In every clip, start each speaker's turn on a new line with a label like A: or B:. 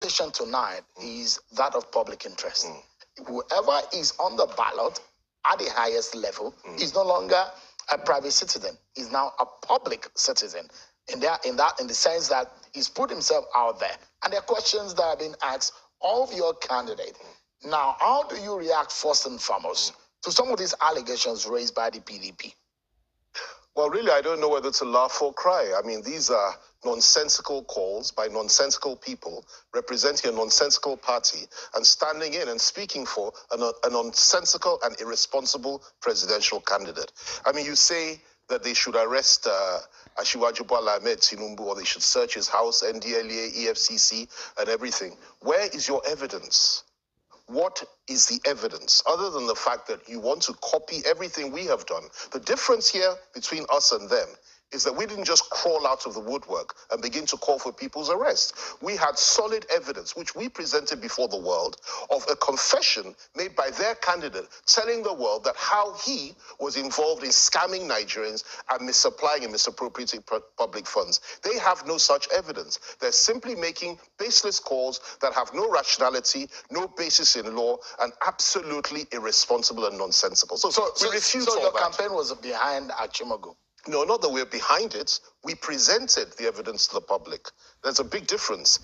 A: allegation tonight is that of public interest. Whoever is on the ballot at the highest level is no longer a private citizen. He's now a public citizen. In the sense that he's put himself out there. And there are questions that have been asked of your candidate. Now, how do you react first and foremost to some of these allegations raised by the PDP?
B: Well, really, I don't know whether to laugh or cry. I mean, these are nonsensical calls by nonsensical people representing a nonsensical party and standing in and speaking for a nonsensical and irresponsible presidential candidate. I mean, you say that they should arrest Asiwaju Bola Ahmed Tinubu, or they should search his house, NDLEA, EFCC, and everything. Where is your evidence? What is the evidence, other than the fact that you want to copy everything we have done? The difference here between us and them is that we didn't just crawl out of the woodwork and begin to call for people's arrest. We had solid evidence, which we presented before the world, of a confession made by their candidate telling the world that how he was involved in scamming Nigerians and misapplying and misappropriating public funds. They have no such evidence. They're simply making baseless calls that have no rationality, no basis in law, and absolutely irresponsible and nonsensical. So we refute all that.
A: So your campaign was behind Achimogo?
B: No, not that we're behind it. We presented the evidence to the public. There's a big difference.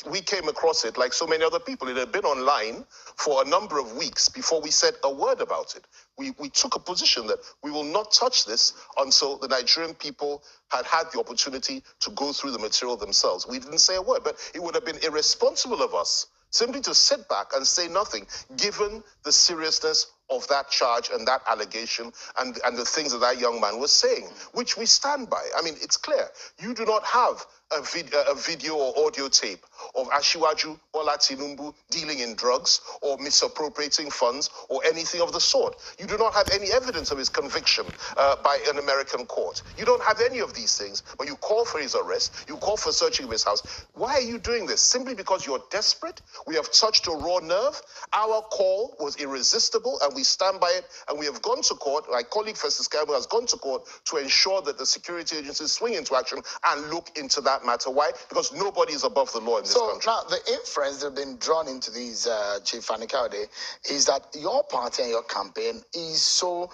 B: We came across it like so many other people. It had been online for a number of weeks before we said a word about it. We took a position that we will not touch this until the Nigerian people had the opportunity to go through the material themselves. We didn't say a word, but it would have been irresponsible of us simply to sit back and say nothing, given the seriousness of that charge and that allegation and the things that that young man was saying, which we stand by. I mean, it's clear. You do not have a video or audio tape of Asiwaju Bola Tinubu dealing in drugs or misappropriating funds or anything of the sort. You do not have any evidence of his conviction by an American court. You don't have any of these things, but you call for his arrest, you call for searching of his house. Why are you doing this? Simply because you're desperate? We have touched a raw nerve. Our call was irresistible, and we stand by it, and we have gone to court. My colleague Festus Kayode has gone to court to ensure that the security agencies swing into action and look into that matter. Why? Because nobody is above the law in this country.
A: So now the inference that have been drawn into these, Chief Fami Kayode, is that your party and your campaign is so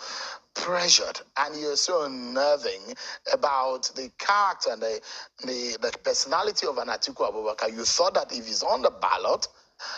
A: pressured and you're so unnerving about the character and the personality of an Atiku Abubakar. You thought that if he's on the ballot,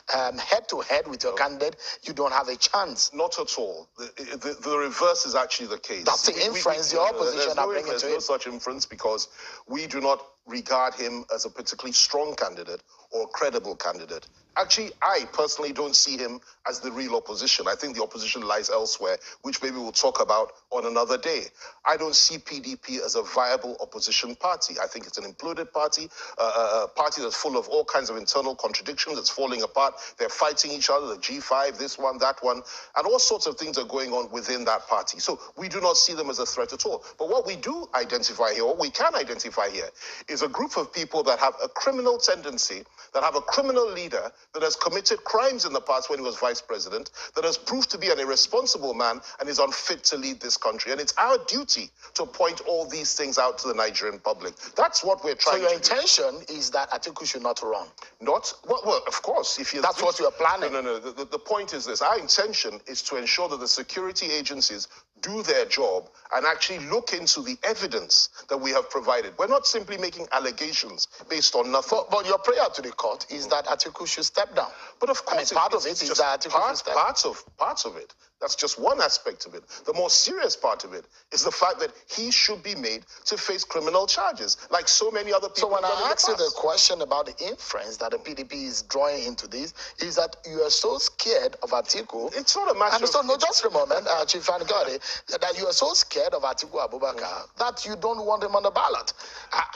A: head to head with your candidate, you don't have a chance.
B: Not at all. The reverse is actually the case.
A: That's the inference your opposition are bringing to it.
B: There's no such inference because we do not regard him as a particularly strong candidate or a credible candidate. Actually, I personally don't see him as the real opposition. I think the opposition lies elsewhere, which maybe we'll talk about on another day. I don't see PDP as a viable opposition party. I think it's an imploded party, a party that's full of all kinds of internal contradictions. It's falling apart. They're fighting each other, the G5, this one, that one, and all sorts of things are going on within that party. So we do not see them as a threat at all. But what we do identify here, what we can identify here, is a group of people that have a criminal tendency, that have a criminal leader that has committed crimes in the past when he was vice president, that has proved to be an irresponsible man and is unfit to lead this country. And it's our duty to point all these things out to the Nigerian public. That's what we're trying to do.
A: So your intention is that Atiku should not run?
B: Not? Well, of course.
A: That's what you're planning?
B: No. The point is this. Our intention is to ensure that the security agencies do their job and actually look into the evidence that we have provided. We're not simply making allegations based on nothing.
A: But your prayer to the court is that Atiku should step down.
B: But of course,
A: part of it is that Atiku should step down.
B: Parts of it. That's just one aspect of it. The more serious part of it is the fact that he should be made to face criminal charges, like so many other people.
A: So when I ask you the question about the inference that the PDP is drawing into this, is that you are so scared of Atiku.
B: It's not a matter
A: of... No, just a moment, Chief Fami Kayode, that you are so scared of Atiku Abubakar that you don't want him on the ballot.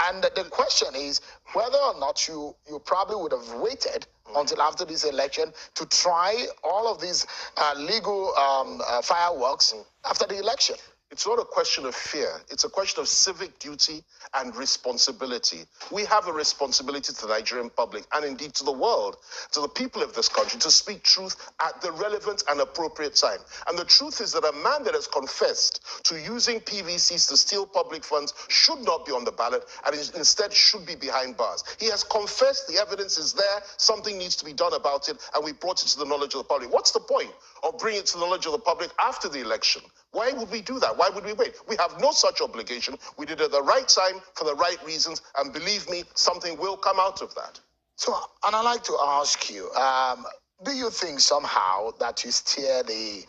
A: And the question is whether or not you probably would have waited until after this election to try all of these legal fireworks after the election.
B: It's not a question of fear. It's a question of civic duty and responsibility. We have a responsibility to the Nigerian public and indeed to the world, to the people of this country, to speak truth at the relevant and appropriate time. And the truth is that a man that has confessed to using PVCs to steal public funds should not be on the ballot and instead should be behind bars. He has confessed, the evidence is there, something needs to be done about it, and we brought it to the knowledge of the public. What's the point of bringing it to the knowledge of the public after the election? Why would we do that? Why would we wait? We have no such obligation. We did it at the right time for the right reasons, and believe me, something will come out of that.
A: So, and I'd like to ask you, do you think somehow that you steer the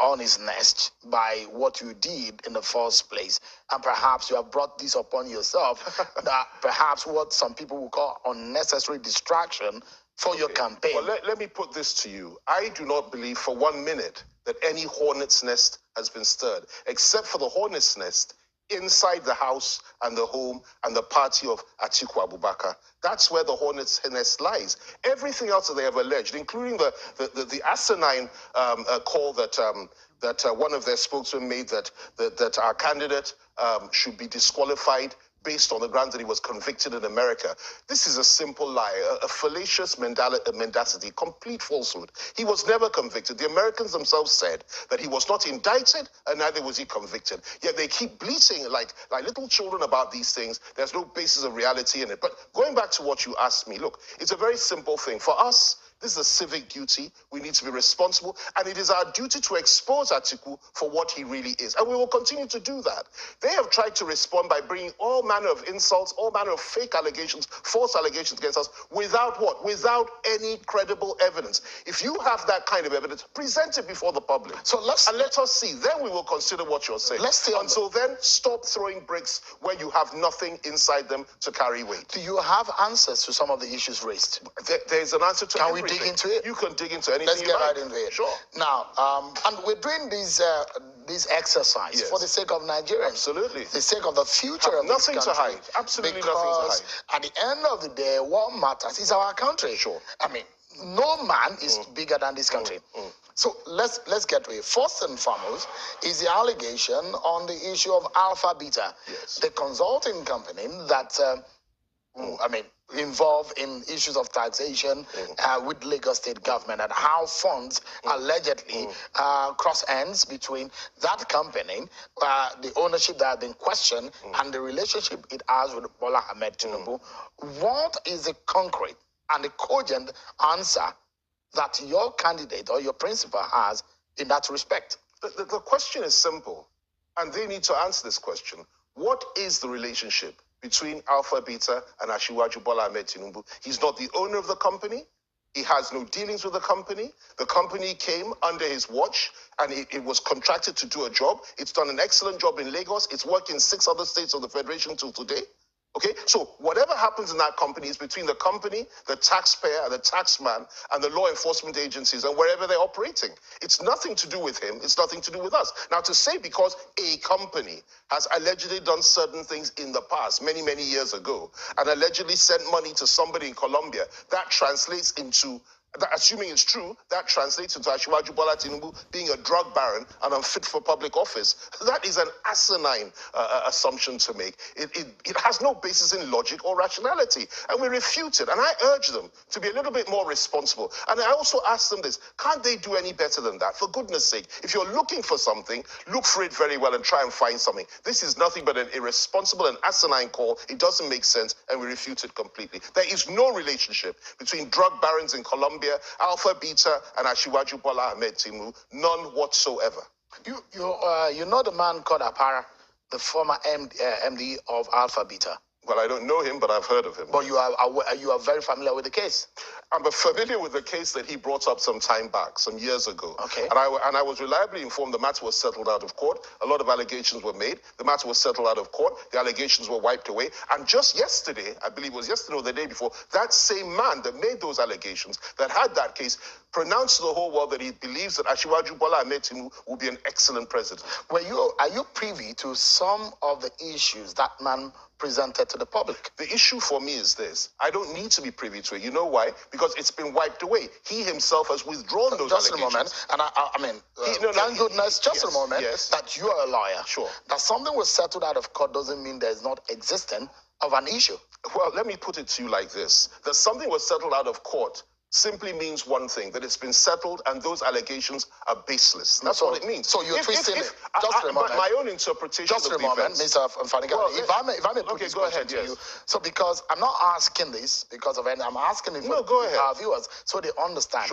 A: on his nest by what you did in the first place, and perhaps you have brought this upon yourself, that perhaps what some people would call unnecessary distraction for your campaign?
B: Well, let me put this to you. I do not believe for 1 minute that any hornet's nest has been stirred, except for the hornet's nest inside the house and the home and the party of Atiku Abubakar. That's where the hornet's nest lies. Everything else that they have alleged, including the asinine call that one of their spokesmen made that our candidate should be disqualified based on the grounds that he was convicted in America. This is a simple lie, a fallacious mendacity, complete falsehood. He was never convicted. The Americans themselves said that he was not indicted and neither was he convicted. Yet they keep bleating like little children about these things. There's no basis of reality in it. But going back to what you asked me, look, it's a very simple thing. For us, this is a civic duty. We need to be responsible. And it is our duty to expose Atiku for what he really is. And we will continue to do that. They have tried to respond by bringing all manner of insults, all manner of fake allegations, false allegations against us, without what? Without any credible evidence. If you have that kind of evidence, present it before the public.
A: So
B: let us see. Then we will consider what you're saying. Until then, stop throwing bricks where you have nothing inside them to carry weight.
A: Do you have answers to some of the issues raised?
B: There's an answer to everything.
A: Dig into it?
B: You can dig into anything.
A: Let's get right into it.
B: Sure.
A: Now, and we're doing this exercise for the sake of Nigerians.
B: Absolutely.
A: The sake of the future of
B: nothing
A: this
B: to
A: country.
B: hide. Absolutely
A: because
B: nothing to hide.
A: At the end of the day, what matters is our country.
B: Sure.
A: I mean, no man is bigger than this country. So let's get to it. First and foremost is the allegation on the issue of Alpha Beta, the consulting company that involved in issues of taxation with Lagos state government, and how funds allegedly cross ends between that company, the ownership that had been questioned, and the relationship it has with Bola Ahmed Tinubu. What is the concrete and the cogent answer that your candidate or your principal has in that respect?
B: The question is simple, and they need to answer this question. What is the relationship between Alpha Beta and Asiwaju Bola Ahmed Tinubu? He's not the owner of the company. He has no dealings with the company. The company came under his watch and it was contracted to do a job. It's done an excellent job in Lagos. It's worked in 6 other states of the Federation till today. Okay, so whatever happens in that company is between the company, the taxpayer, the taxman, and the law enforcement agencies and wherever they're operating. It's nothing to do with him. It's nothing to do with us. Now, to say because a company has allegedly done certain things in the past, many, many years ago, and allegedly sent money to somebody in Colombia, that translates into, assuming it's true, that translates into Asiwaju Bola Tinubu being a drug baron and unfit for public office. That is an asinine assumption to make. It has no basis in logic or rationality, and we refute it. And I urge them to be a little bit more responsible. And I also ask them this, can't they do any better than that? For goodness sake, if you're looking for something, look for it very well and try and find something. This is nothing but an irresponsible and asinine call. It doesn't make sense, and we refute it completely. There is no relationship between drug barons in Colombia, Alpha Beta, and Asiwaju Bola Ahmed Tinubu, none whatsoever.
A: You know the man called Apara, the former MD of Alpha Beta.
B: Well, I don't know him, but I've heard of him.
A: But you are very familiar with the case.
B: I'm familiar with the case that he brought up some time back, some years ago.
A: Okay.
B: And I was reliably informed the matter was settled out of court. A lot of allegations were made. The matter was settled out of court. The allegations were wiped away. And just yesterday, I believe it was yesterday or the day before, that same man that made those allegations, that had that case, pronounced to the whole world that he believes that Asiwaju Bola Ahmed Tinubu will be an excellent president.
A: Are you privy to some of the issues that man presented to the public.
B: The issue for me is this. I don't need to be privy to it. You know why? Because it's been wiped away. He himself has withdrawn those
A: just
B: allegations.
A: Just a moment. And thank goodness, just a moment, that you are a lawyer.
B: Sure.
A: That something was settled out of court doesn't mean there is not existence of an issue.
B: Well, let me put it to you like this. That something was settled out of court simply means one thing, that it's been settled and those allegations are baseless. That's what it means.
A: So you're twisting it. Just a moment.
B: But my own interpretation
A: just
B: of the events.
A: Mr. Fani, if I may put
B: okay,
A: this
B: go ahead,
A: to you. So because I'm not asking this because of any, I'm asking it for our viewers so they understand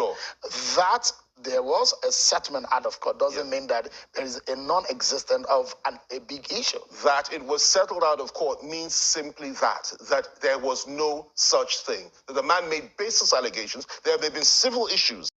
A: that there was a settlement out of court doesn't mean that there is a non-existent of a big issue.
B: That it was settled out of court means simply that there was no such thing. That the man made baseless allegations. There have been civil issues.